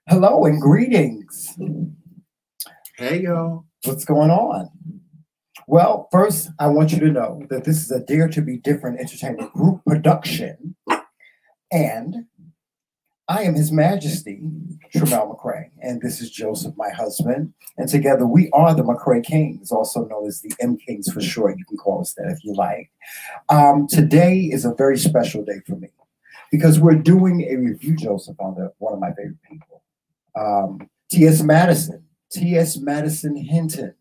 Hello and greetings. Hey, y'all. What's going on? Well, first, I want you to know that this is a Dare to Be Different Entertainment Group production, and I am His Majesty, Rael McRae, and this is Joseph, my husband, and together we are the McRae Kingz, also known as the MKingz for short. You can call us that if you like. Today is a very special day for me because we're doing a review, Joseph, on one of my favorite people, TS Madison, TS Madison Hinton.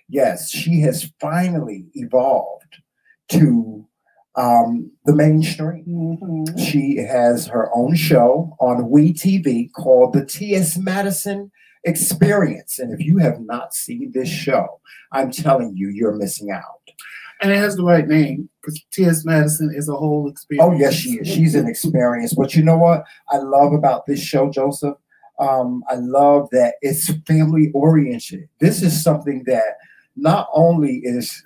Yes, she has finally evolved to the mainstream. Mm-hmm. She has her own show on WeTV called the TS Madison Experience. And if you have not seen this show, I'm telling you, you're missing out. And it has the right name because TS Madison is a whole experience. Oh, yes, she is. She's an experience. But you know what I love about this show, Joseph? I love that it's family oriented. This is something that not only is,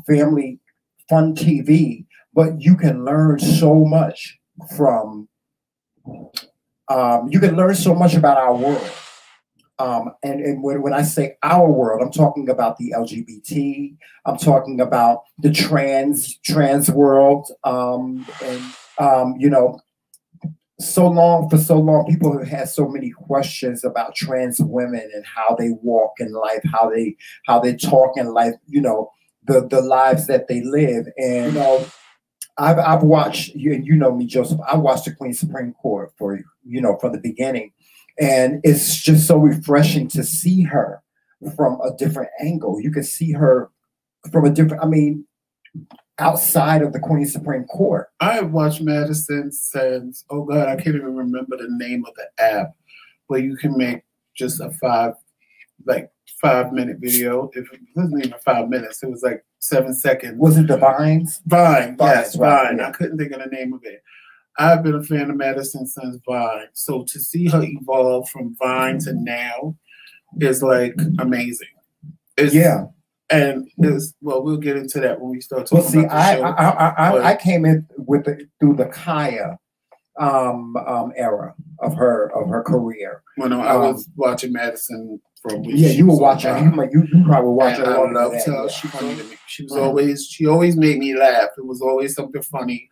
family fun TV, but you can learn so much from, you can learn so much about our world. And when I say our world, I'm talking about the LGBT, I'm talking about the trans world, for so long, people have had so many questions about trans women and how they walk in life, how they talk in life, the lives that they live. And I've watched, and you know me, Joseph, I watched the Queen Supreme Court from the beginning. And it's just so refreshing to see her from a different angle. You can see her from a different, outside of the Queen Supreme Court. I have watched Madison since, oh God, I can't even remember the name of the app where you can make just a 5-minute video. If it wasn't even 5 minutes, it was like 7 seconds. Was it the Vines? Vine, yes, right, Vine. yeah. I couldn't think of the name of it. I've been a fan of Madison since Vine. So to see her evolve from Vine to now is like amazing. And we'll get into that when we start talking about the show. I came in through the Kaya era of her career. When I was watching Madison from you were watching. You probably watching. I loved her. She funny to me. She always made me laugh. It was always something funny.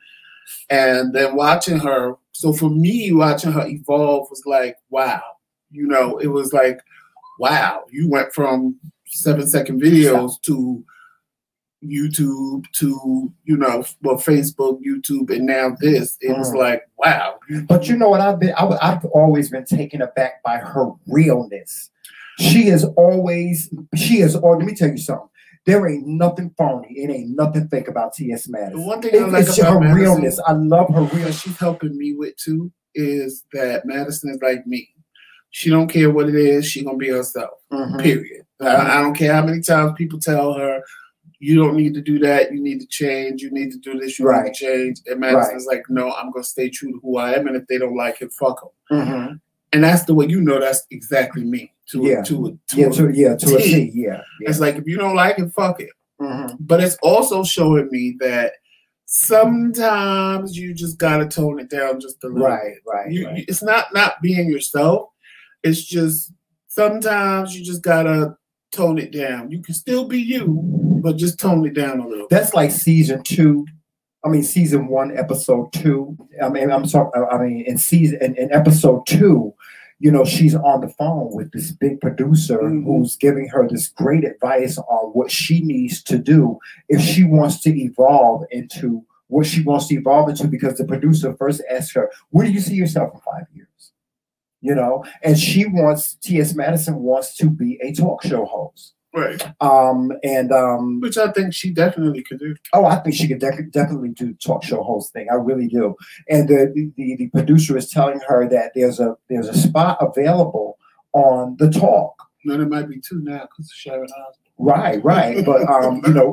And then watching her, so for me, watching her evolve was like, wow. It was like, wow, you went from 7-second videos to YouTube to, Facebook, YouTube, and now this. It was like, wow. But you know what I've always been taken aback by her realness. Let me tell you something. There ain't nothing phony. It ain't nothing fake about T.S. Madison. The one thing I like about her Madison, realness. I love her realness. She's helping me with too is that Madison is like me. She don't care what it is. She gonna be herself. Mm-hmm. Period. I don't care how many times people tell her, you don't need to do that. You need to change. You need to do this. You need to change. And Madison's like, no, I'm gonna stay true to who I am. And if they don't like it, fuck them. Mm-hmm. And that's the way that's exactly me. To a T. Yeah. It's like, if you don't like it, fuck it. Mm-hmm. But it's also showing me that sometimes you just gotta tone it down just a little bit. Right. It's not being yourself. It's just sometimes you just gotta tone it down. You can still be you, but just tone it down a little. That's like season 1, episode 2. In episode 2. She's on the phone with this big producer who's giving her this great advice on what she needs to do if she wants to evolve into what she wants to evolve into, because the producer first asked her, where do you see yourself in 5 years? And T.S. Madison wants to be a talk show host. Right. Which I think she definitely could do. Oh, I think she could definitely do the talk show host thing. I really do. And the producer is telling her that there's a spot available on the talk. No, there might be 2 now because of Sharon Osbourne. Right. But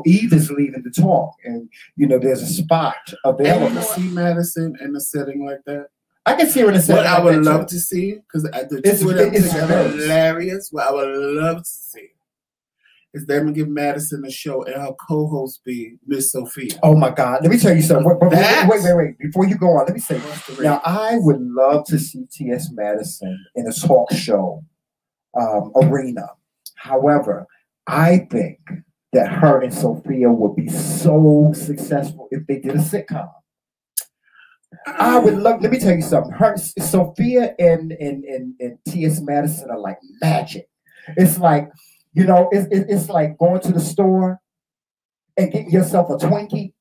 Eve is leaving the talk, and there's a spot available. And you see Madison in a setting like that. I can see her in a setting. What I would love to see, because the two of them together are hilarious. What I would love to see is they're gonna give Madison a show and her co-host be Miss Sophia. Oh my God! Let me tell you something. Wait! Before you go on, let me say now. I would love to see TS Madison in a talk show arena. However, I think that her and Sophia would be so successful if they did a sitcom. I would love. Let me tell you something. Sophia and T.S. Madison are like magic. It's like, you know, it's like going to the store and getting yourself a Twinkie,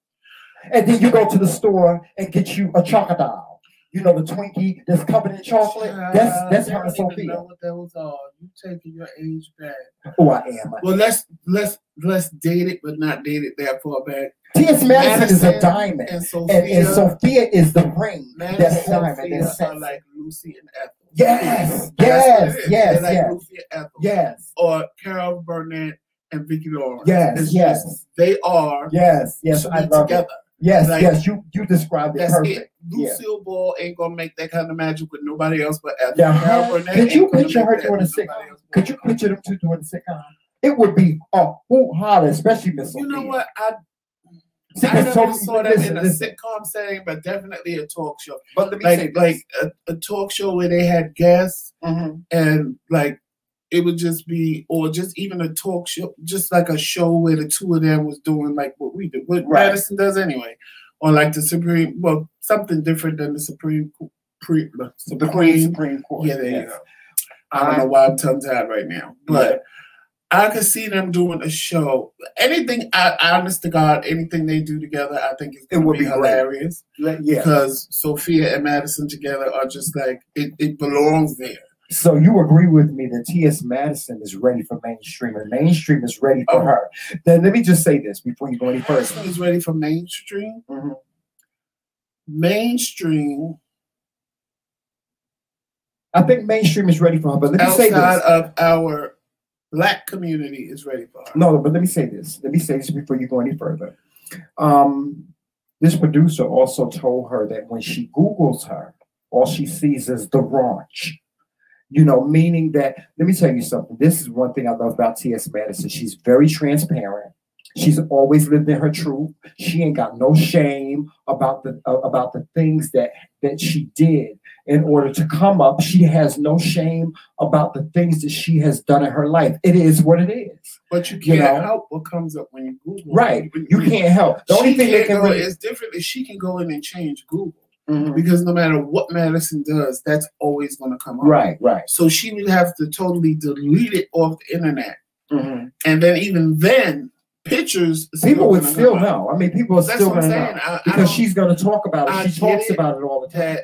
and then you go to the store and get you a Chocodile. You know, the Twinkie that's covered in chocolate. That's her and Sophia. Know what those are. You taking your age back. Oh, I am. Well, let's date it, but not date it that far back. T.S. Madison is a diamond, and Sophia is the ring. That's diamond. That's like Lucy and Ethel. Yes. Like Lucy and Ethel. Yes. Or Carol Burnett and Vicki Lawrence. Yes. They are. Yes. I love together. Yes, like, you described it perfect. Lucille Ball ain't gonna make that kind of magic with nobody else but Ethel. Now, could you picture her doing a sitcom? Could you picture them two doing a sitcom? It would be hard, especially Miss Sophia. You know what? I never saw that in a sitcom setting, but definitely a talk show. But let me say this. Like a talk show where they had guests and like it would just be, or just even a talk show, just like a show where the two of them was doing like what we do, what Madison does anyway, or like the Supreme, well, something different than the Supreme Court. Yeah, there you go. I don't know why I'm tongue-tied right now, but I could see them doing a show. Anything, honest to God, anything they do together, I think it would be hilarious. Yeah, because Sophia and Madison together are just like it belongs there. So you agree with me that T.S. Madison is ready for mainstream, and mainstream is ready for her. Then let me just say this before you go any further. Madison is ready for mainstream. Mainstream. I think mainstream is ready for her, but let me say this. Outside of our Black community is ready for her. No, but let me say this. Let me say this before you go any further. This producer also told her that when she Googles her, all she sees is the raunch. You know, meaning that, let me tell you something. This is one thing I love about T.S. Madison. She's very transparent. She's always lived in her truth. She ain't got no shame about the things that she did in order to come up. She has no shame about the things that she has done in her life. It is what it is. But you can't help what comes up when you Google. Right. You can't help. The only thing that can really is different is she can go in and change Google. Because no matter what Madison does, that's always going to come up. Right. So she would have to totally delete it off the internet. And then even then, pictures. People would still know. I mean, people are still going to know. Because she's going to talk about it. She talks about it all the time.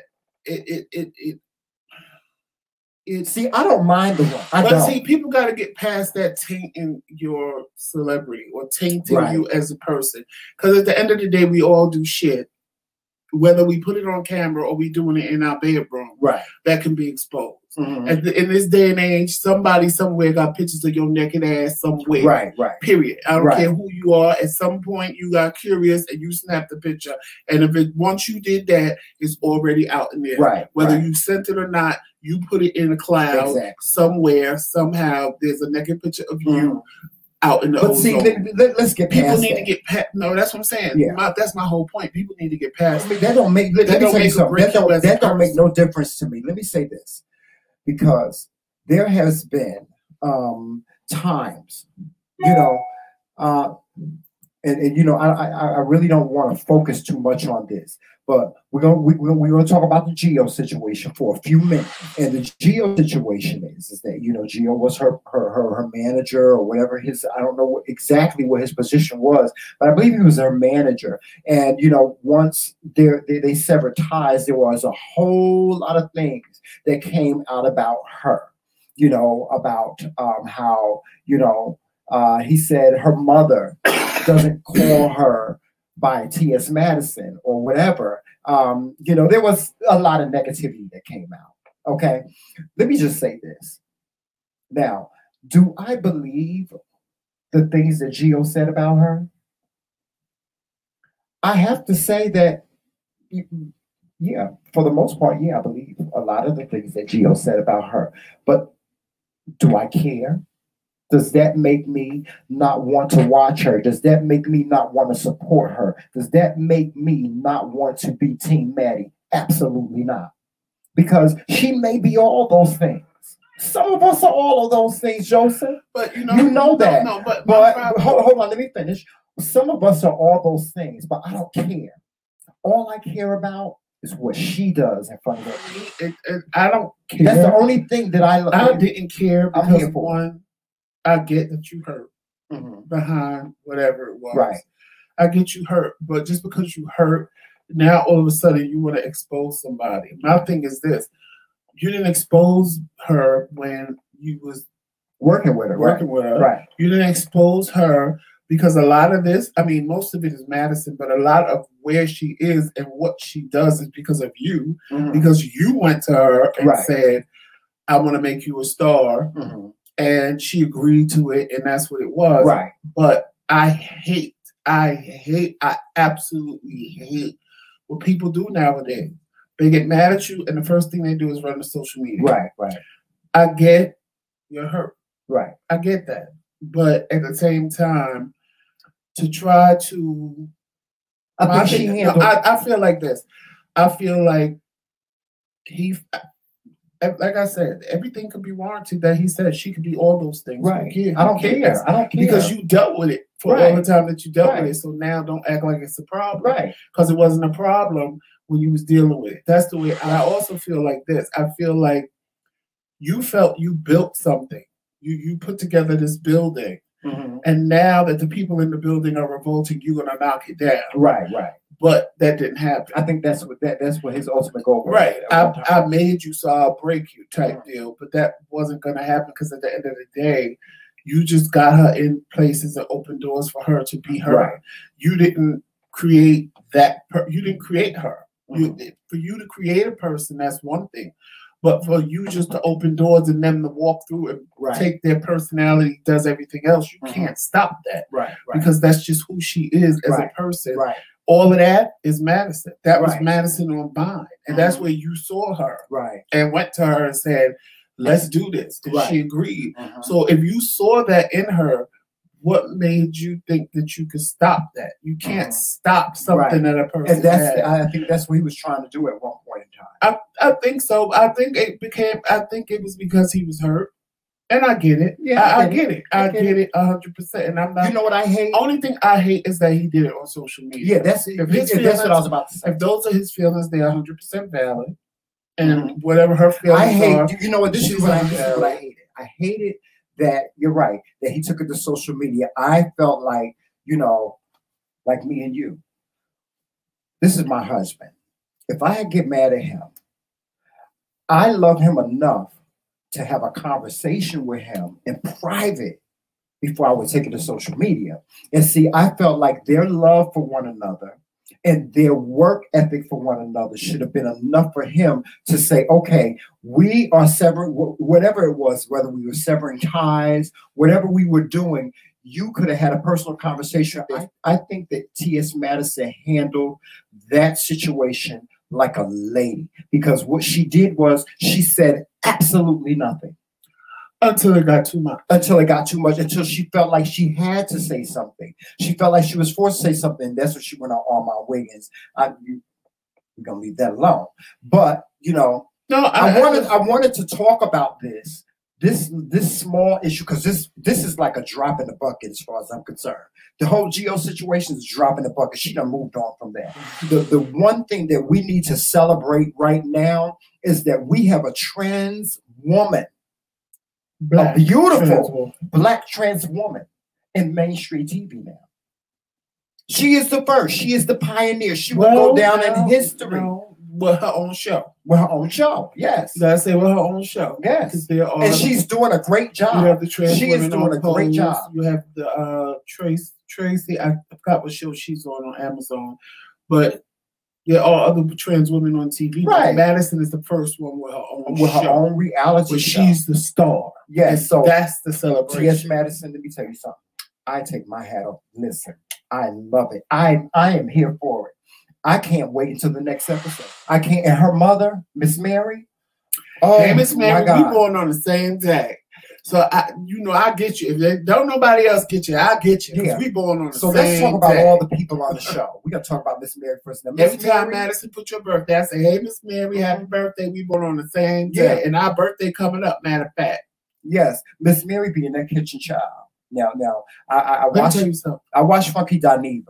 See, I don't mind the one. See, people got to get past that tainting your celebrity or tainting you as a person. Because at the end of the day, we all do shit. Whether we put it on camera or we doing it in our bedroom, that can be exposed. In this day and age, somebody somewhere got pictures of your naked ass somewhere. Period. I don't care who you are. At some point, you got curious and you snapped the picture. And if once you did that, it's already out in there. Whether you sent it or not, you put it in a cloud somewhere. Somehow, there's a naked picture of you. Out in the but see, let's get people past need that. to get past. No, that's what I'm saying. That's my whole point. People need to get past. I mean, that don't make. Let me tell you something. That don't make no difference to me. Let me say this, because there has been times, you know, and you know, I really don't want to focus too much on this, but we're gonna talk about the Geo situation for a few minutes. And the Geo situation is that, you know, Geo was her manager or whatever I don't know exactly what his position was, but I believe he was her manager. And you know, once they severed ties, there was a whole lot of things that came out about her. You know, about how, you know, he said her mother doesn't call her by T.S. Madison or whatever. You know, there was a lot of negativity that came out. Okay. Let me just say this. Now, do I believe the things that Gio said about her? I have to say that, yeah, for the most part, yeah, I believe a lot of the things that Gio said about her. But do I care? Does that make me not want to watch her? Does that make me not want to support her? Does that make me not want to be Team Maddie? Absolutely not. Because she may be all those things. Some of us are all of those things, Joseph. But you know that. No, but hold on, let me finish. Some of us are all those things, but I don't care. All I care about is what she does in front of me. I don't care. That's the only thing that I didn't care because one, I get that you hurt behind whatever it was. Right. I get you hurt, but just because you hurt, now all of a sudden you want to expose somebody. My thing is this: you didn't expose her when you was working with her. Right. You didn't expose her because a lot of this, I mean, most of it is Madison, but a lot of where she is and what she does is because of you, because you went to her and said, "I want to make you a star." And she agreed to it, and that's what it was. Right. But I absolutely hate what people do nowadays. They get mad at you, and the first thing they do is run to social media. Right. I get you're hurt. Right. I get that. But at the same time, to try to... I feel like this. I feel like like I said, everything could be warranted that he said she could be all those things. Right. I don't care. Because you dealt with it for all the time that you dealt with it. So now don't act like it's a problem. Right. Because it wasn't a problem when you was dealing with it. That's the way. I also feel like this. I feel like you felt you built something. You put together this building. And now that the people in the building are revolting, you're going to knock it down. Right. But that didn't happen. I think that's what his ultimate goal was. Right. I made you, so I'll break you type deal. But that wasn't going to happen because at the end of the day, you just got her in places and opened doors for her to be her. Right. You didn't create that. You didn't create her. For you to create a person, that's one thing. But for you just to open doors and them to walk through and take their personality, does everything else, you can't stop that. Right. Because that's just who she is as a person. Right. All of that is Madison. That was Madison on Vine. And that's where you saw her. Right. And went to her and said, let's do this. And she agreed. So if you saw that in her, what made you think that you could stop that? You can't stop something that a person and that's I think that's what he was trying to do at one point in time. I think so. I think it was because he was hurt. And I get it. Yeah, I get it. I get it 100%. And I'm not. You know what I hate? Only thing I hate is that he did it on social media. Yeah, that's what I was about to say. If those are his feelings, they are 100% valid. And whatever her feelings are. You know what? This is what I hated. I hated that you're right, that he took it to social media. I felt like, like me and you. This is my husband. If I get mad at him, I love him enough to have a conversation with him in private before I would take it to social media. And see, I felt like their love for one another and their work ethic for one another should have been enough for him to say, okay, we are severing, whatever it was, whether we were severing ties, whatever we were doing, you could have had a personal conversation. I think that TS Madison handled that situation like a lady, because what she did was she said absolutely nothing. Until it got too much. Until she felt like she had to say something. She felt like she was forced to say something. That's what she went on Armand Wiggins. We're going to leave that alone. But, I wanted to talk about this small issue, because this is like a drop in the bucket as far as I'm concerned. The whole Geo situation is a drop in the bucket. She done moved on from that. The one thing that we need to celebrate right now is that we have a trans woman, a beautiful black trans woman in mainstream TV now. She is the first. She is the pioneer. She will go down in history. With her own show. With her own show, yes. You gotta say with her own show. Yes. And she's doing a great job. You have the trans she is doing a great job. You have the Tracy, I forgot what show she's on Amazon. But there are other trans women on TV. Right. Madison is the first one with her own her own reality show. She's the star. Yes. So that's the celebration. Yes, Madison, let me tell you something. I take my hat off. Listen, I love it. I am here for it. I can't wait until the next episode. I can't. And her mother, Miss Mary. Oh, hey, Miss Mary, we born on the same day. So I get you. If they don't nobody else get you, I get you. Because we born on the same let's talk about day. all the people on the show. We got to talk about Miss Mary first. Now, Every time Madison put your birthday, I say, "Hey, Miss Mary, happy birthday." We born on the same day, and our birthday coming up. Matter of fact, yes, Miss Mary being that kitchen child. Now, I watched Funky Dineva.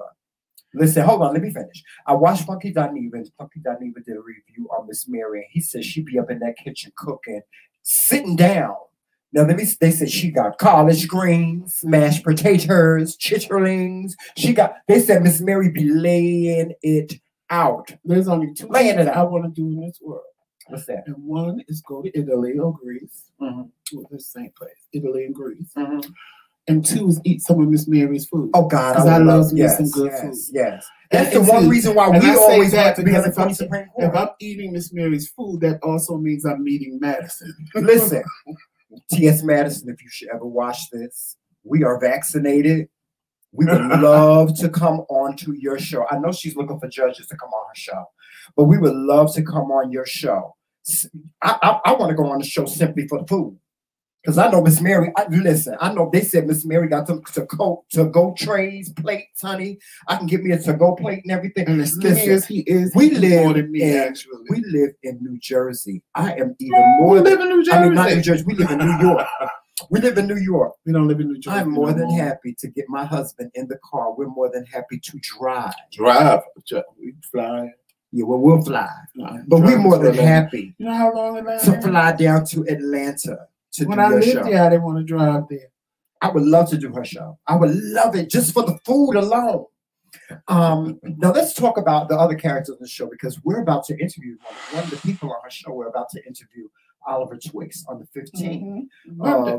Listen, hold on, let me finish. I watched Funky Dineva, and Funky Dineva did a review on Miss Mary, and he said she'd be up in that kitchen cooking, sitting down. Now, they said she got collard greens, mashed potatoes, chitterlings. They said Miss Mary be laying it out. There's only two things I want to do in this world. What's that? And one is go to Italy or Greece. Well, the same place, Italy and Greece. And two is eat some of Miss Mary's food. Oh God, because I love me some good food. Yes, that's the one reason why we always have to be at the Queen Supreme Court. If I'm eating Miss Mary's food, that also means I'm meeting Madison. Listen, TS Madison, if you should ever watch this, we are vaccinated. We would love to come on to your show. I know she's looking for judges to come on her show, but we would love to come on your show. I want to go on the show simply for the food. Because I know Miss Mary, listen, I know they said Miss Mary got them to-go trays, plates, honey. I can get me a to-go plate and everything. And as skinny as he is, we live more than me, actually. We live in New Jersey. I am even more We live in New Jersey. I mean, not New Jersey. We live in New York. We live in New York. We don't live in New Jersey. I'm more than happy to get my husband in the car. We're more than happy to drive. We fly. Yeah, well, we'll fly. But we're more than happy you know how long to fly down to Atlanta. When I lived there, I didn't want to drive there. I would love to do her show. I would love it just for the food alone. Now let's talk about the other characters in the show because we're about to interview one of the people on her show. We're about to interview Oliver Twist on the 15th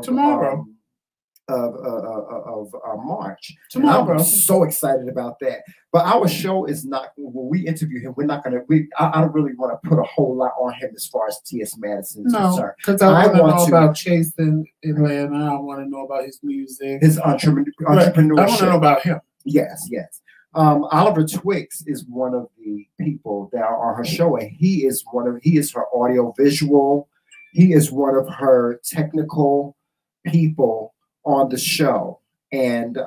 tomorrow of March. Tomorrow. I'm so excited about that. But our show is not, when we interview him, we're not going to, I don't really want to put a whole lot on him as far as T.S. Madison is concerned. Because I want to know about Chase in Atlanta. I want to know about his music. His entrepreneurship. I want to know about him. Yes. Oliver Twist is one of the people that are on her show, and he is her audio visual. He is one of her technical people on the show, and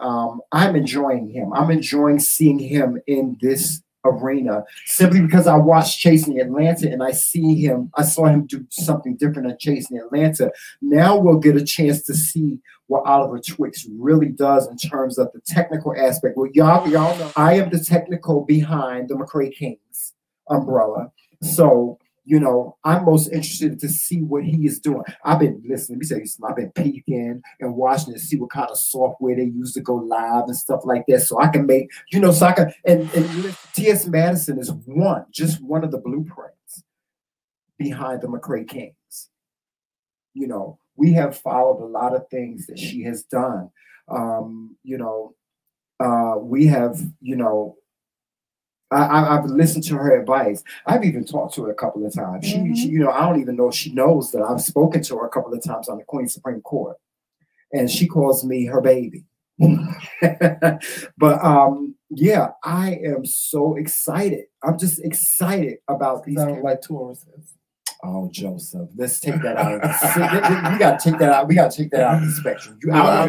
I'm enjoying him. I'm enjoying seeing him in this arena simply because I watched Chasing Atlanta and I saw him do something different than Chasing Atlanta. Now we'll get a chance to see what Oliver Twist really does in terms of the technical aspect. Well, y'all know I am the technical behind the McRae Kingz umbrella. So I'm most interested to see what he is doing. I've been listening. Let me tell you something. I've been peeking and watching to see what kind of software they use to go live and stuff like that. So I can make, and T.S. Madison is just one of the blueprints behind the McRae Kingz. We have followed a lot of things that she has done. We have, I've listened to her advice. I've even talked to her a couple of times. She I don't even know if she knows that I've spoken to her a couple of times on the Queen Supreme Court, and she calls me her baby. But yeah, I am so excited. I'm just excited about these. I don't like Tauruses. Oh, Joseph, let's take that out. We got to take that out. We got to take that out of the spectrum. I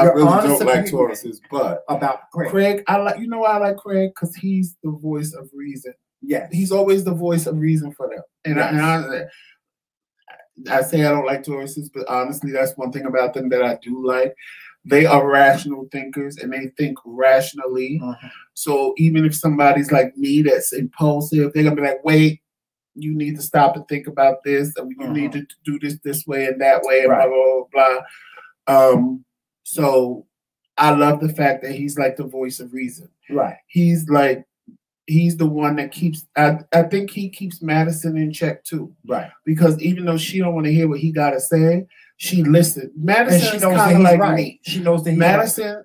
really don't like Tauruses, but about Craig, I like. You know why I like Craig? Because he's the voice of reason. Yeah, he's always the voice of reason for them. And I say I don't like Tauruses, but honestly, that's one thing about them that I do like. They are rational thinkers and they think rationally. So even if somebody's like me that's impulsive, they're gonna be like, wait. You need to stop and think about this, and you need to do this way and that way, and blah, blah, blah. So I love the fact that he's like the voice of reason. Right. He's the one that keeps, I think he keeps Madison in check too. Right. Because even though she don't want to hear what he got to say, she listens. Madison is kind of like me. She knows that Madison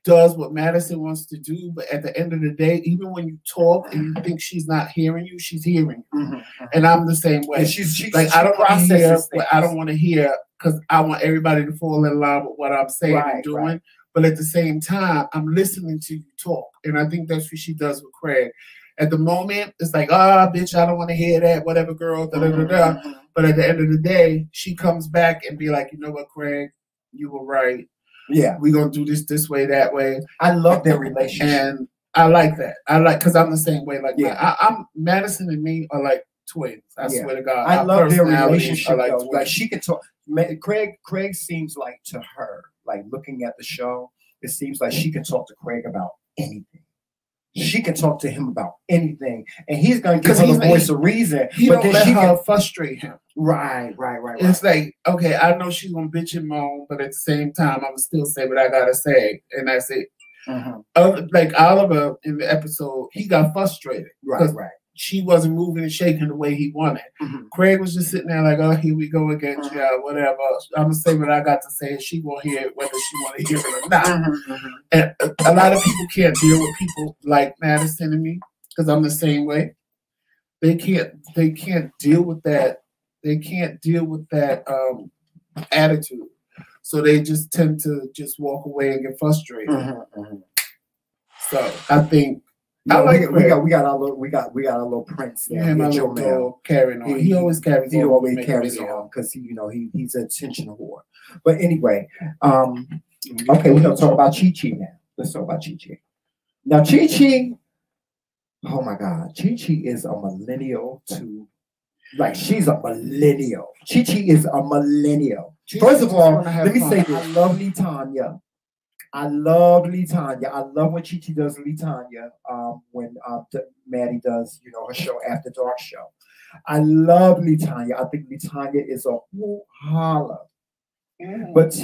does what Madison wants to do, but at the end of the day, even when you talk and you think she's not hearing you, she's hearing you. And I'm the same way. She's like, I don't want to hear what I don't want to hear because I want everybody to fall in line with what I'm saying and doing. Right. But at the same time, I'm listening to you talk. And I think that's what she does with Craig. At the moment, it's like, bitch, I don't want to hear that, whatever, girl, da-da-da-da. But at the end of the day, she comes back and be like, you know what, Craig? You were right. Yeah. We're going to do this way, that way. I love their relationship. And I like that. Because I'm the same way. Like, I'm Madison and me are like twins. I swear to God. I love their relationship, though. Like, she can talk. Craig seems like, to her, like, looking at the show, it seems like she can talk to Craig about anything. She can talk to him about anything, and he's going to give her the voice of reason. He but don't let her frustrate him. Right. It's like, okay, I know she's going to bitch and moan, but at the same time, I'm going to still say what I got to say, and that's it. Like Oliver in the episode, he got frustrated. Right. She wasn't moving and shaking the way he wanted. Craig was just sitting there like, oh, here we go again, whatever. I'm going to say what I got to say, and she won't hear it, whether she want to hear it or not. And a lot of people can't deal with people like Madison and me, because I'm the same way. They can't deal with that. They can't deal with that attitude. So they just tend to just walk away and get frustrated. So I think we got our little prince there. Yeah, my little dog carrying on. He always carries on. He always carries on because he's an attention whore. But anyway, okay, we're gonna talk about Chi Chi now. Let's talk about Chi Chi. Now Chi Chi, oh my God, Chi Chi is a millennial too. Like, she's a millennial. Chi Chi is a millennial. First of all, let me say this. I love Leetanya. I love Leetanya. I love when Chi Chi does Leetanya. When Maddie does, her show After Dark show. I love Leetanya. I think Leetanya is a holla. But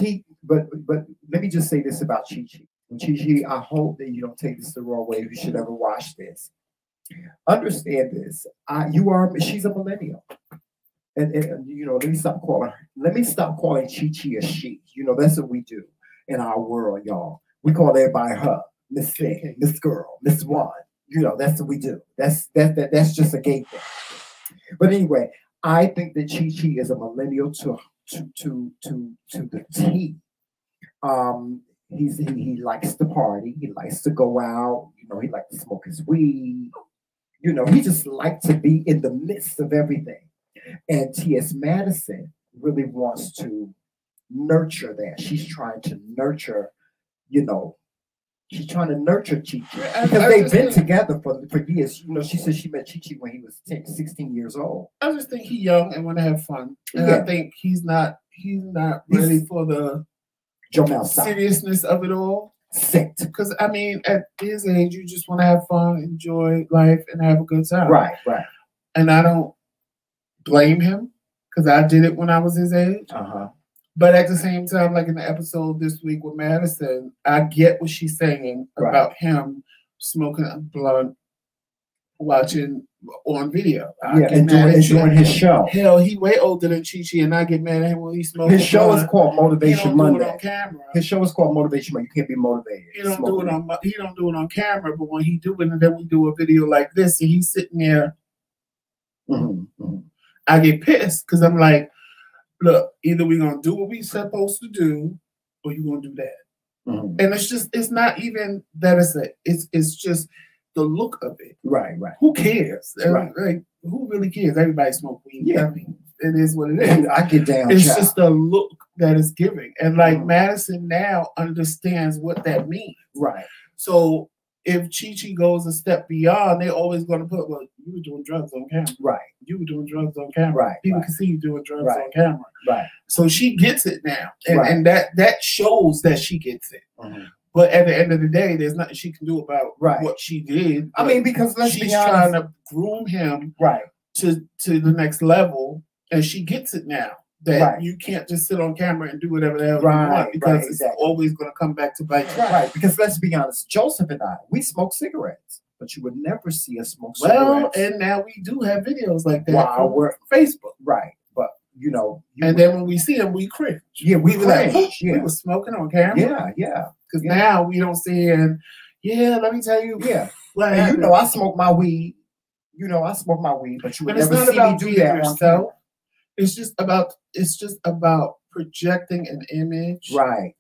let me just say this about Chi Chi. Chi Chi, I hope that you don't take this the wrong way if you should ever watch this. Understand this. She's a millennial. And let me stop calling Chi Chi a she. That's what we do in our world, y'all. We call everybody her, Miss Thing, Miss Girl, Miss One. That's what we do. That's just a gay thing. But anyway, I think that Chi Chi is a millennial to the T. He likes to party. He likes to go out. He likes to smoke his weed. He just likes to be in the midst of everything. And TS Madison really wants to nurture that. She's trying to nurture, she's trying to nurture Chi Chi. Because they've been together for years. She said she met Chi Chi when he was 16 years old. I just think he's young and want to have fun. And I think he's not ready for the seriousness of it all. Because at his age, you just want to have fun, enjoy life, and have a good time. Right. And I don't blame him, because I did it when I was his age. But at the same time, like in the episode this week with Madison, I get what she's saying about him smoking a blunt, watching on video. And doing his show. Hell, he way older than Chi Chi, and I get mad at him when he smokes. His show is called Motivation Monday. Do it on camera. His show is called Motivation Monday. You can't be motivated. He don't do it on camera, but when he do it, and then we do a video like this, and he's sitting there, I get pissed, because I'm like, look, either we're gonna do what we supposed to do, or you're gonna do that. And it's not even that it's just the look of it. Right. Who cares? Right. Like, who really cares? Everybody smoke weed. Yeah. It is what it is. I get down. It's just the look that it's giving. And like Madison now understands what that means. Right. So if Chi Chi goes a step beyond, they're always going to put, well, you were doing drugs on camera. Right. You were doing drugs on camera. Right. People can see you doing drugs on camera. Right. So she gets it now. And that shows that she gets it. But at the end of the day, there's nothing she can do about what she did. Because she's trying to groom him to the next level, and she gets it now. That you can't just sit on camera and do whatever the hell you want, because it's always going to come back to bite you. Right. Because let's be honest, Joseph and I, we smoke cigarettes, but you would never see us smoke cigarettes. Well, and now we do have videos like that on Facebook. Right. But and then when we see them, we cringe. Yeah, we were like, we were smoking on camera. Yeah. Because now we don't see it. And let me tell you. Yeah. And I smoke my weed. I smoke my weed, but you would never see me do that yourself. It's just about projecting an image. Right.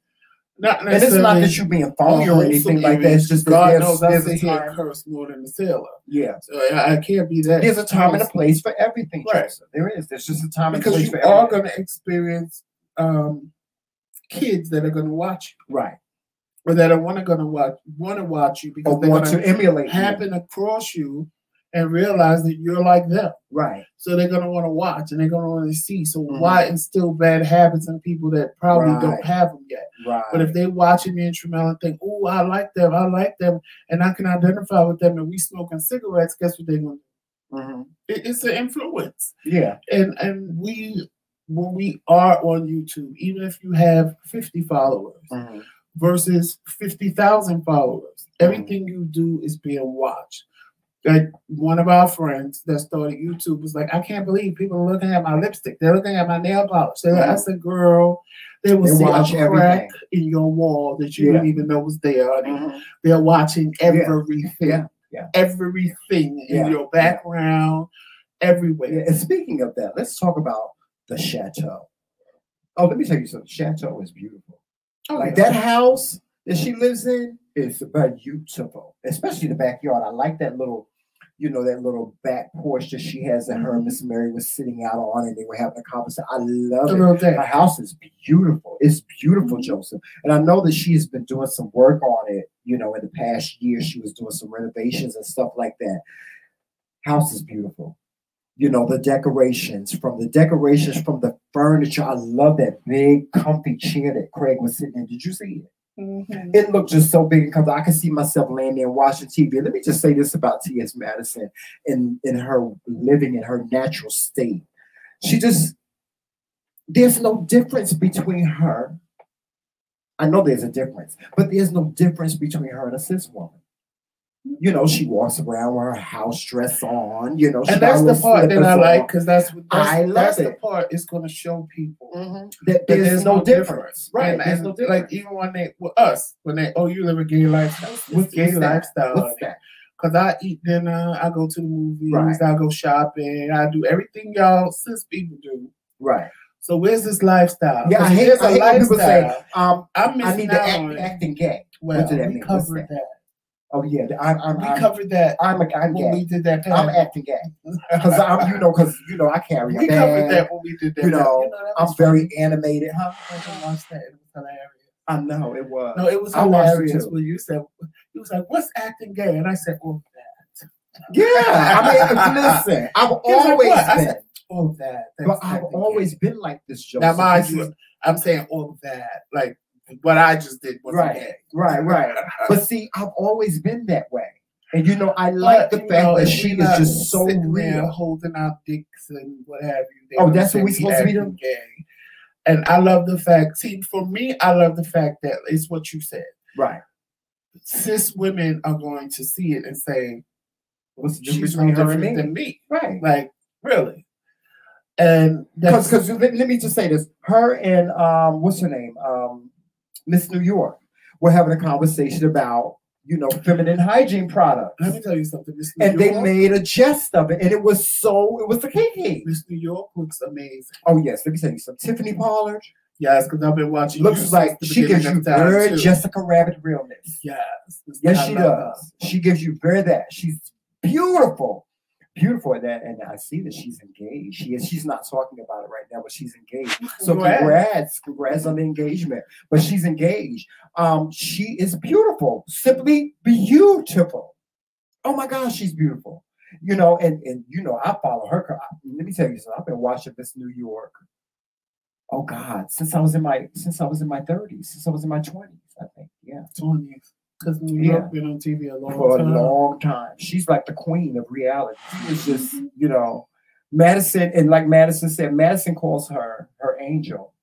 Not necessarily. And it's not that you being phony or anything like that. It's just God knows I sit here and curse more than the sailor. Yeah. So I can't be that. There's a time and a place for everything, Joseph. There is. There's just a time and a place for everything. Because you are going to experience kids that are going to watch you. Right. Or that are want to watch you because they want to emulate happen across you and realize that you're like them. Right. So they're going to want to watch and they're going to want to see. So why instill bad habits in people that probably don't have them yet? Right. But if they're watching the instrumental and think, oh, I like them, and I can identify with them, and we smoking cigarettes, guess what they're going to do? It's an influence. Yeah. And when we are on YouTube, even if you have 50 followers versus 50,000 followers, everything you do is being watched. Like one of our friends that started YouTube was like, I can't believe people are looking at my lipstick. They're looking at my nail polish. I said, girl, they will see a crack in your wall that you didn't even know was there. They're watching everything. Everything in your background, everywhere. Yeah. And speaking of that, let's talk about the chateau. Oh, let me tell you something. Chateau is beautiful. That house that she lives in is beautiful, especially the backyard. I like that little, that little back porch that she has that her and Miss Mary was sitting out on, and they were having a conversation. I love it. Her house is beautiful. It's beautiful, Joseph. And I know that she's been doing some work on it, in the past year. She was doing some renovations and stuff like that. House is beautiful. The decorations from the furniture. I love that big comfy chair that Craig was sitting in. Did you see it? It looked just so big and comfortable. I could see myself laying there and watching TV. Let me just say this about T.S. Madison in her living in her natural state. There's no difference between her. I know there's a difference, but there's no difference between her and a cis woman. She walks around with her house dress on, and that's the part that I like, because that's the part it's going to show people that there's no difference. Right. There's no difference. Like even when you live a gay lifestyle. What's gay lifestyle? What's that? Because I eat dinner, I go to the movies, I go shopping, I do everything y'all cis people do. Right. So where's this lifestyle? Yeah, I hate when people say, I need to act acting gay. Well, what did that mean? Covered that. Oh yeah, we covered that. I'm when we did that. I'm acting gay because I carry a bag. We covered that when we did that. I'm very animated, huh? I watched that. It was hilarious. I know it was. No, it was hilarious when you said, "He was like, what's acting gay?" And I said, "Oh, that." Yeah, listen, I've always been. All that. But I've always been like this, Joseph. Now, mind you, I'm saying all that, like. What I just did was gay. Right. But see, I've always been that way. And I like the fact that she is just so real. Holding out dicks and what have you. That's what we're supposed to be doing? Gay. And I love the fact, for me, I love the fact that it's what you said. Right. Cis women are going to see it and say, what's the difference between her and me? Right. Like, really. And because let me just say this. Her and what's her name? Miss New York. We're having a conversation about, feminine hygiene products. Let me tell you something. They made a jest of it, and it was the kiki. Miss New York looks amazing. Oh yes, let me tell you something. Tiffany Pollard. Yes, because I've been watching. Looks like she gives you very Jessica Rabbit realness. Yes, she does. She gives you very that. She's beautiful. Beautiful at that, and I see that she's engaged. She's not talking about it right now, but she's engaged. So congrats on the engagement. But she's engaged. She is beautiful, simply beautiful. Oh my gosh, she's beautiful. And I follow her. Let me tell you something. I've been watching Miss New York. Oh God, since I was in my 30s, since I was in my 20s, I think. Yeah, 20s. Because New York been on TV a long time. She's like the queen of reality. It's just, Madison, and like Madison said, Madison calls her angel.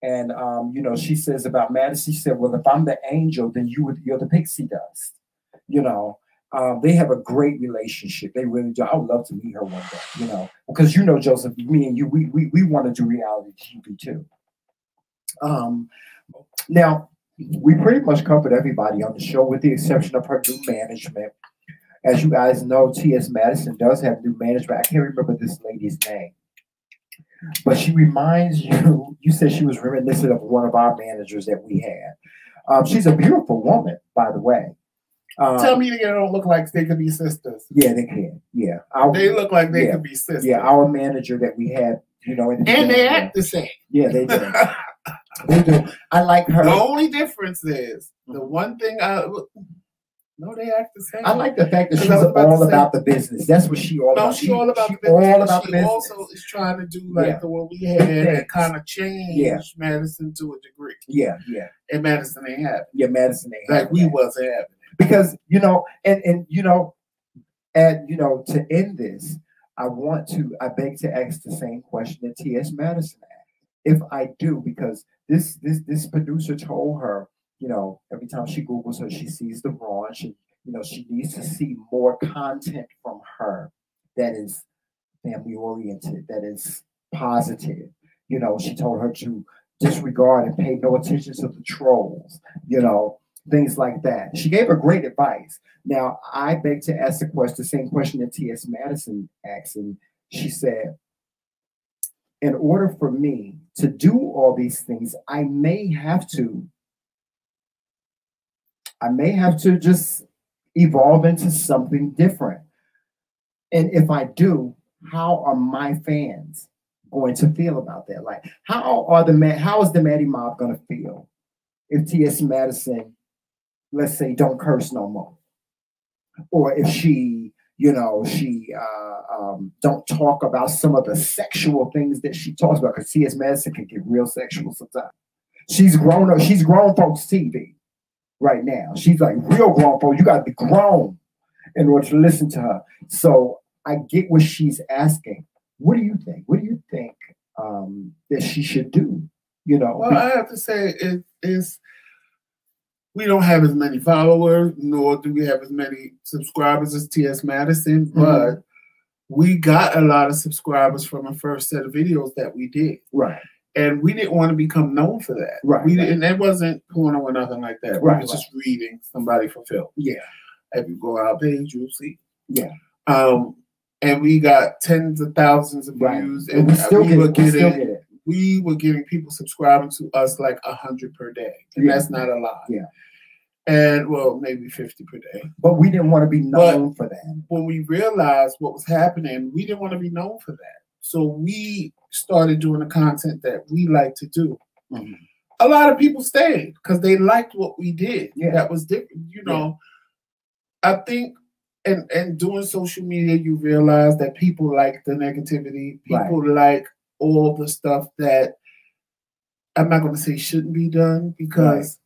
And she says about Madison, she said, well, if I'm the angel, then you're the pixie dust. They have a great relationship. They really do. I would love to meet her one day, because Joseph, me and you, we want to do reality TV too. Now, we pretty much covered everybody on the show with the exception of her new management. As you guys know, T.S. Madison does have new management. I can't remember this lady's name. But she reminds you said she was reminiscent of one of our managers that we had. She's a beautiful woman, by the way. Tell me they don't look like they could be sisters. Yeah, they can. Yeah. They look like they could be sisters. Yeah, our manager that we had, and they act the same. Yeah, they do. They do. I like her. The only difference is the one thing no, they act the same. I like the fact that she's all about the business. That's what she all about. She all about the business. All about the business. Also is trying to do like the one we had and kind of change Madison to a degree. Yeah. And Madison ain't having it. Yeah, Madison ain't like we wasn't having it. Because to end this, I beg to ask the same question that TS Madison asked. If I do, because this producer told her, every time she Googles her, she sees the Raw. She needs to see more content from her that is family oriented, that is positive. She told her to disregard and pay no attention to the trolls, things like that. She gave her great advice. Now, I beg to ask the same question that T.S. Madison asked, and she said, in order for me to do all these things, I may have to just evolve into something different. And if I do, how are my fans going to feel about that? Like, how is the Maddie Mob going to feel if T.S. Madison, let's say, don't curse no more? Or if she don't talk about some of the sexual things that she talks about, because T.S. Madison can get real sexual sometimes. She's grown folks TV right now. She's like real grown folks. You got to be grown in order to listen to her. So I get what she's asking. What do you think? What do you think that she should do? Well, I have to say is we don't have as many followers, nor do we have as many subscribers as T.S. Madison, but we got a lot of subscribers from the first set of videos that we did. Right. And we didn't want to become known for that. Right. And that wasn't porno or nothing like that. We was just reading somebody for film. Yeah. If you go out page, you'll see. Yeah. And we got tens of thousands of views. And we were getting people subscribing to us like 100 per day. And that's not a lot. Yeah. And well, maybe 50 per day. But we didn't want to be known for that. When we realized what was happening, we didn't want to be known for that. So we started doing the content that we like to do. Mm-hmm. A lot of people stayed because they liked what we did. Yeah. That was different. I think and doing social media, you realize that people like the negativity. People like all the stuff that I'm not going to say shouldn't be done because,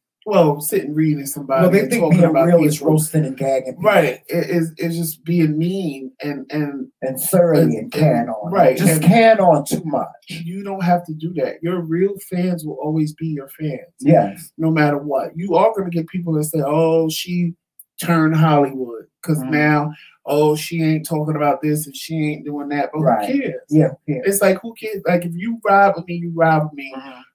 sitting reading somebody they think talking being about real is roasting and gagging people. Right. It's just being mean and surly and can on. Right. Just can on too much. You don't have to do that. Your real fans will always be your fans. Yes. No matter what. You are going to get people that say, oh, she turned Hollywood. Because now, she ain't talking about this and she ain't doing that. But who cares? Yeah. It's like, who cares? Like, if you ride with me, you ride with me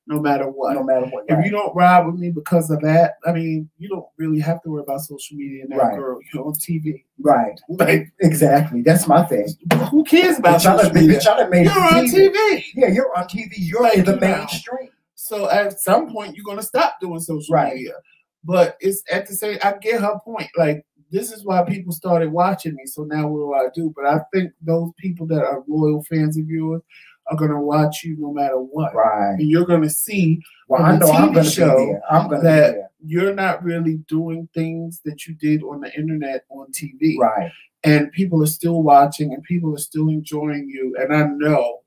no matter what. No matter what. If you don't ride with me because of that, I mean, you don't really have to worry about social media and that girl. You're on TV. Right. Like, exactly. That's my thing. Who cares about social media? You're on TV. Yeah, you're on TV. You're in the mainstream. So at some point, you're going to stop doing social media. But it's at the same, I get her point. Like, this is why people started watching me. So now what do I do? But I think those people that are loyal fans of yours are going to watch you no matter what. Right. And you're going to see on the TV show that you're not really doing things that you did on the internet on TV. Right. And people are still watching and people are still enjoying you. And I know,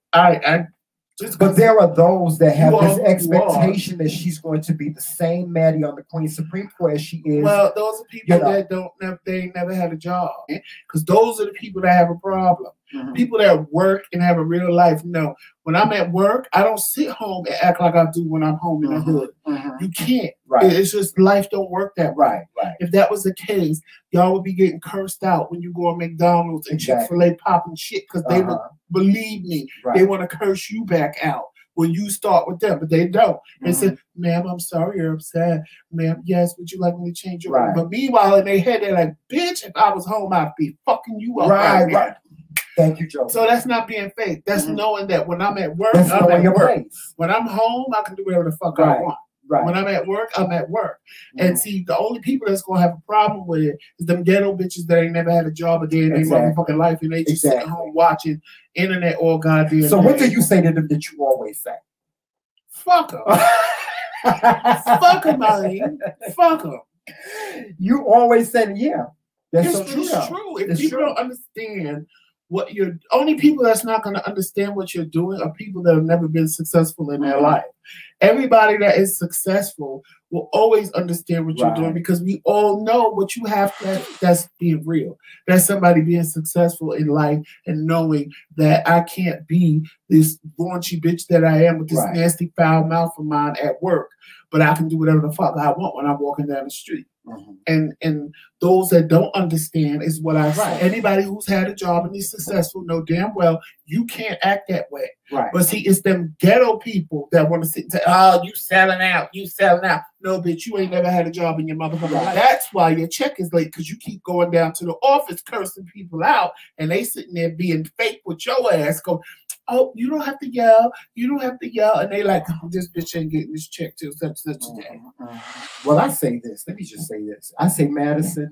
but there are those that have this expectation that she's going to be the same Maddie on the Queen Supreme Court as she is. Well, those are people that they never had a job. Because those are the people that have a problem. Mm-hmm. People that work and have a real life. No, when I'm at work, I don't sit home and act like I do when I'm home in the hood. Mm-hmm. You can't. Right. It's just life don't work that way. Right. If that was the case, y'all would be getting cursed out when you go to McDonald's and Chick-fil-A popping shit because they would, believe me, they want to curse you back out when you start with them, but they don't. They say, ma'am, I'm sorry you're upset. Ma'am, yes, would you like me to change your room? But meanwhile, in their head, they're like, bitch, if I was home, I'd be fucking you up. Right. Thank you, Joe. So that's not being fake. That's knowing that when I'm at work, I'm at work. When I'm home, I can do whatever the fuck I want. Right. When I'm at work, I'm at work. And see, the only people that's going to have a problem with it is them ghetto bitches that ain't never had a job a day in their motherfucking life and they just sitting home watching internet all goddamn So what do you say to them that you always say? Fuck them. Fuck them, Eileen. Fuck them. You always said, yeah. That's so true. It's true. If people don't understand what you're, only people that's not going to understand what you're doing are people that have never been successful in their life. Everybody that is successful will always understand what you're doing, because we all know what you have to, that's being real. That's somebody being successful in life and knowing that I can't be this raunchy bitch that I am with this nasty foul mouth of mine at work, but I can do whatever the fuck I want when I'm walking down the street. And those that don't understand is what I say. Anybody who's had a job and is successful know damn well you can't act that way. But see, it's them ghetto people that want to sit and say, oh, you selling out, you selling out. No, bitch, you ain't never had a job in your motherfucking life. That's why your check is late, because you keep going down to the office cursing people out, and they sitting there being fake with your ass. Go, oh, you don't have to yell. You don't have to yell. And they like, oh, this bitch ain't getting this check till such a day. Well, I say this. Let me just say this. I say, Madison,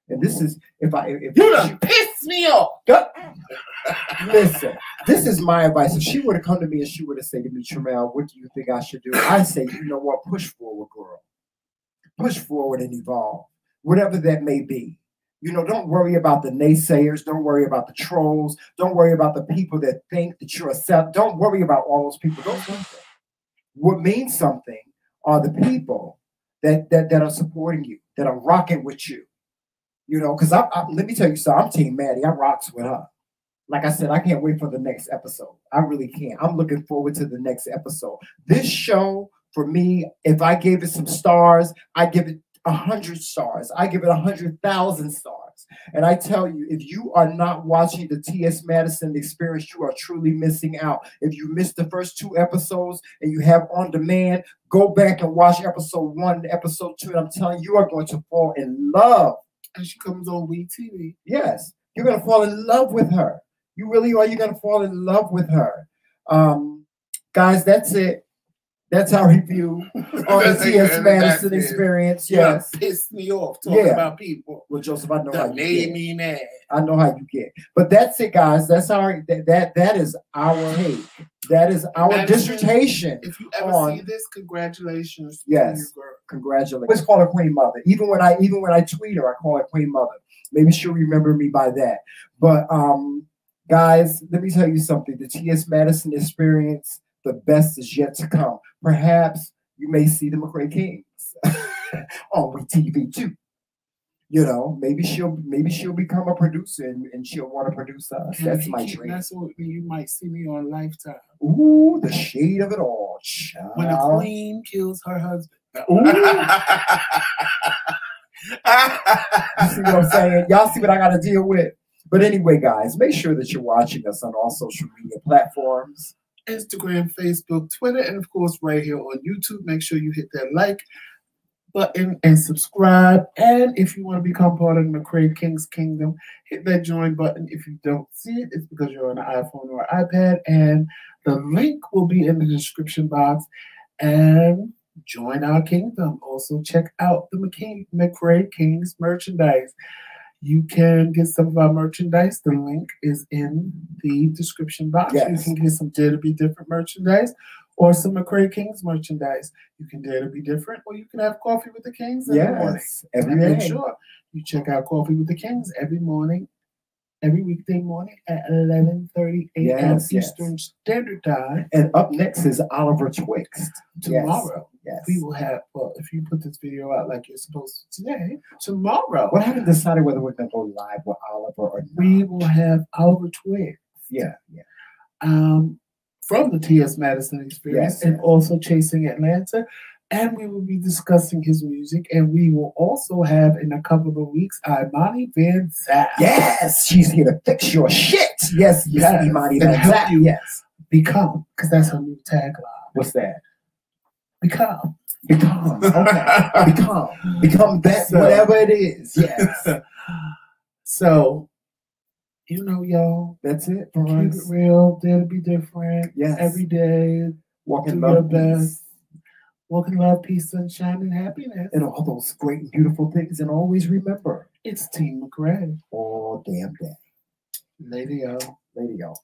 and this is, if you done piss me off. Listen, this is my advice. If she would have come to me and she would have said to me, Trammell, what do you think I should do? I say, you know what? Push forward, girl. Push forward and evolve, whatever that may be. You know, don't worry about the naysayers. Don't worry about the trolls. Don't worry about the people that think that you're a self. Don't worry about all those people. Don't do that. What means something are the people that are supporting you, that are rocking with you. You know, because let me tell you something. I'm Team Maddie. I rocks with her. Like I said, I can't wait for the next episode. I really can't. I'm looking forward to the next episode. This show, for me, if I gave it some stars, I give it 100 stars. I give it 100,000 stars. And I tell you, if you are not watching the TS Madison experience, you are truly missing out. If you missed the first 2 episodes and you have on demand, go back and watch episode 1 and episode 2. And I'm telling you, you are going to fall in love. And she comes on WeTV. Yes, you're going to fall in love with her. You really are. You're going to fall in love with her. Guys, that's it. That's our review on the TS Madison experience. Yes. Pissed me off talking about people. Well, Joseph, I know how you made me mad. I know how you get. But that's it, guys. That's our that is our take. That is our Madison, dissertation. If you ever see this, congratulations. Yes. Congratulations. Let's call her Queen Mother. Even when I tweet her, I call her Queen Mother. Maybe she'll remember me by that. But guys, let me tell you something. The T.S. Madison experience, the best is yet to come. Perhaps you may see the McRae Kingz on WeTV too. You know, maybe she'll become a producer and she'll want to produce us. That's my dream. That's what you might see me on Lifetime. Ooh, the shade of it all. Child. When a queen kills her husband. Ooh. You see what I'm saying? Y'all see what I got to deal with? But anyway, guys, make sure that you're watching us on all social media platforms. Instagram, Facebook, Twitter, and of course right here on YouTube. Make sure you hit that like button and subscribe. And if you want to become part of the McRae Kingz Kingdom, hit that join button. If you don't see it, it's because you're on an iPhone or iPad. And the link will be in the description box. And join our kingdom. Also, check out the McRae Kingz merchandise. You can get some of our merchandise. The link is in the description box. Yes. You can get some Dare to Be Different merchandise or some McRae Kingz merchandise. You can Dare to Be Different, or you can have Coffee with the Kingz every morning. Every day. Make sure you check out Coffee with the Kingz every morning, every weekday morning at 11:30 a.m. Eastern Standard Time. And up next is Oliver Twixt. Tomorrow. Yes. We will have, well, if you put this video out like you're supposed to today, tomorrow. We haven't decided whether we're going to go live with Oliver or not. We will have Oliver Twixt. Yeah. From the T.S. Madison experience and also Chasing Atlanta. And we will be discussing his music. And we will also have, in a couple of weeks, Imani Van Zelle. Yes, she's here to fix your shit. Yes, Imani Van Zelle. Yes. Become, because that's her new tagline. What's that? Become. Okay. Become that, whatever it is. Yes. So, you know, y'all. That's it. Keep it real. Dare to be different. Yes. Every day. Walk in love, best. Walk in love, peace, sunshine, and happiness. And all those great and beautiful things. And always remember, it's Team McRae. All damn day. Later, y'all. Later, y'all.